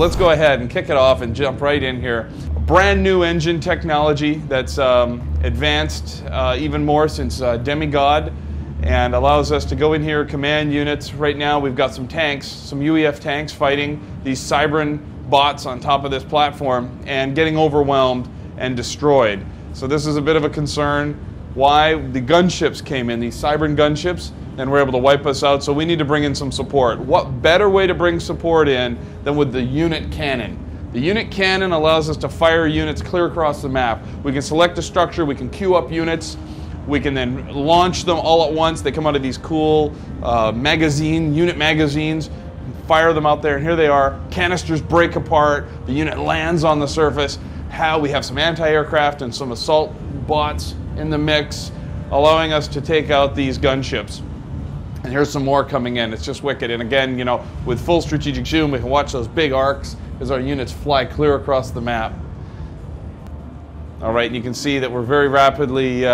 let's go ahead and kick it off and jump right in here. A brand new engine technology that's advanced even more since Demigod, and allows us to go in here, command units. Right now we've got some tanks, some UEF tanks fighting these Cybran bots on top of this platform and getting overwhelmed and destroyed. So this is a bit of a concern. Why? The gunships came in, these Cybran gunships, and were able to wipe us out, so we need to bring in some support. What better way to bring support in than with the unit cannon? The unit cannon allows us to fire units clear across the map. We can select a structure, we can queue up units, we can then launch them all at once. They come out of these cool unit magazines, fire them out there, and here they are. Canisters break apart, the unit lands on the surface. We have some anti-aircraft and some assault bots in the mix, allowing us to take out these gunships. And here's some more coming in. It's just wicked. And again, you know, with full strategic zoom, we can watch those big arcs as our units fly clear across the map. All right, and you can see that we're very rapidly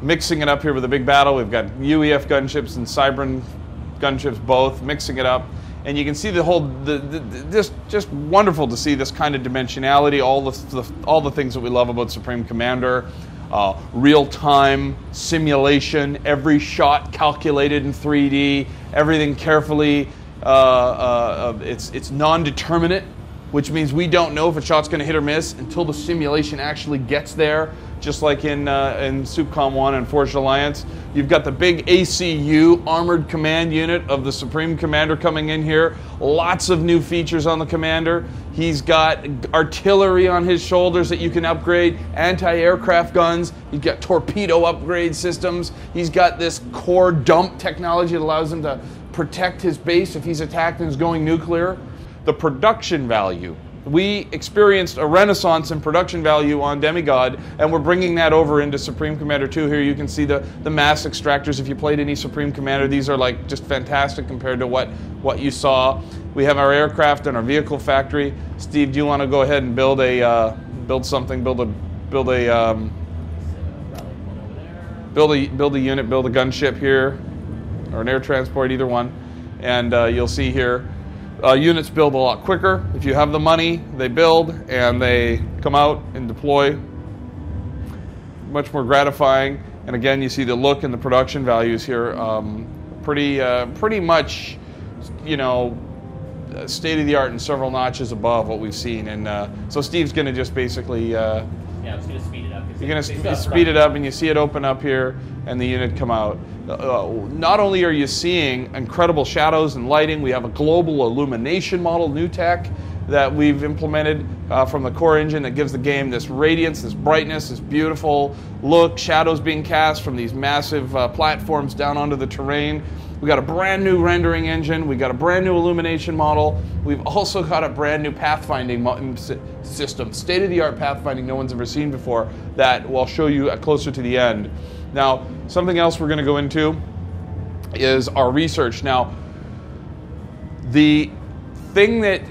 mixing it up here with a big battle. We've got UEF gunships and Cybran gunships both, mixing it up. And you can see the whole, just wonderful to see this kind of dimensionality, all the things that we love about Supreme Commander. Real-time simulation, every shot calculated in 3D, everything carefully, it's non-determinate, which means we don't know if a shot's going to hit or miss until the simulation actually gets there, just like in SUPCOM 1 and Forged Alliance. You've got the big ACU, Armored Command Unit of the Supreme Commander coming in here. Lots of new features on the Commander. He's got artillery on his shoulders that you can upgrade, anti-aircraft guns. He's got torpedo upgrade systems. He's got this core dump technology that allows him to protect his base if he's attacked and is going nuclear. The production value. We experienced a renaissance in production value on Demigod, and we're bringing that over into Supreme Commander 2. Here you can see the mass extractors. If you played any Supreme Commander, these are like just fantastic compared to what you saw. We have our aircraft and our vehicle factory. Steve, do you want to go ahead and build a unit, build a gunship here, or an air transport, either one, and you'll see here. Units build a lot quicker. If you have the money, they build and they come out and deploy. Much more gratifying. And again, you see the look and the production values here. Pretty much, you know, state of the art and several notches above what we've seen. And so Steve's going to just basically. Yeah, I'm just going to speed it up. You're going to speed it up, and you see it open up here, and the unit come out. Not only are you seeing incredible shadows and lighting, we have a global illumination model, new tech that we've implemented from the core engine that gives the game this radiance, this brightness, this beautiful look, shadows being cast from these massive platforms down onto the terrain. We got a brand new rendering engine. We got a brand new illumination model. We've also got a brand new pathfinding system, state-of-the-art pathfinding no one's ever seen before, that I'll show you closer to the end. Now, something else we're going to go into is our research. Now, the thing that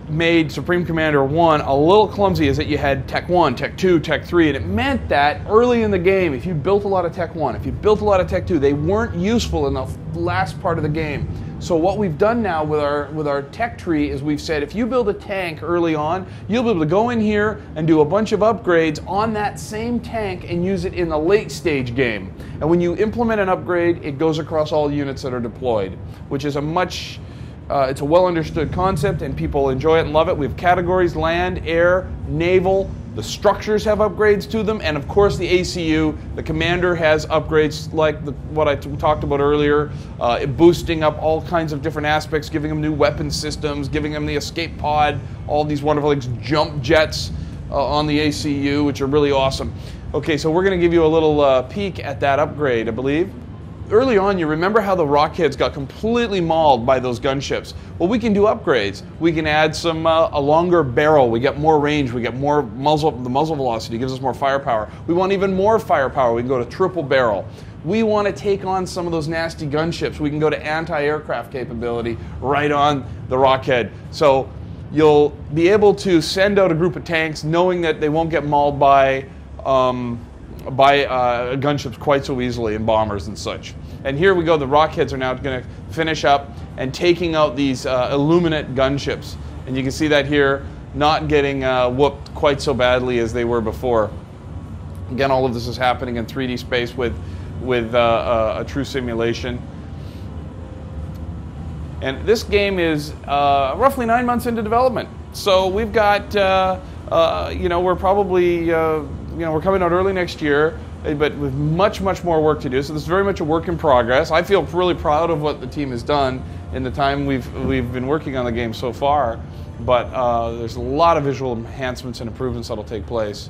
made Supreme Commander 1 a little clumsy is that you had Tech 1, Tech 2, Tech 3, and it meant that early in the game, if you built a lot of Tech 1, if you built a lot of Tech 2, they weren't useful in the last part of the game. So what we've done now with our tech tree is we've said if you build a tank early on, you'll be able to go in here and do a bunch of upgrades on that same tank and use it in the late stage game. And when you implement an upgrade, it goes across all units that are deployed, which is it's a well understood concept and people enjoy it and love it. We have categories: land, air, naval. The structures have upgrades to them, and of course the ACU, the commander, has upgrades like what I talked about earlier, boosting up all kinds of different aspects, giving them new weapon systems, giving them the escape pod, all these wonderful jump jets on the ACU, which are really awesome. Okay, so we're going to give you a little peek at that upgrade, I believe. Early on, you remember how the rockheads got completely mauled by those gunships. Well, we can do upgrades. We can add a longer barrel. We get more range. We get more muzzle. The muzzle velocity gives us more firepower. We want even more firepower. We can go to triple barrel. We want to take on some of those nasty gunships. We can go to anti-aircraft capability right on the rockhead. So you'll be able to send out a group of tanks knowing that they won't get mauled by gunships quite so easily, and bombers and such. And here we go, the rockheads are now going to finish up and taking out these illuminate gunships. And you can see that here, not getting whooped quite so badly as they were before. Again, all of this is happening in 3D space with a true simulation. And this game is roughly 9 months into development. So we've got, we're probably, we're coming out early next year, but with much more work to do. So this is very much a work in progress. I feel really proud of what the team has done in the time we've been working on the game so far. But there's a lot of visual enhancements and improvements that'll take place.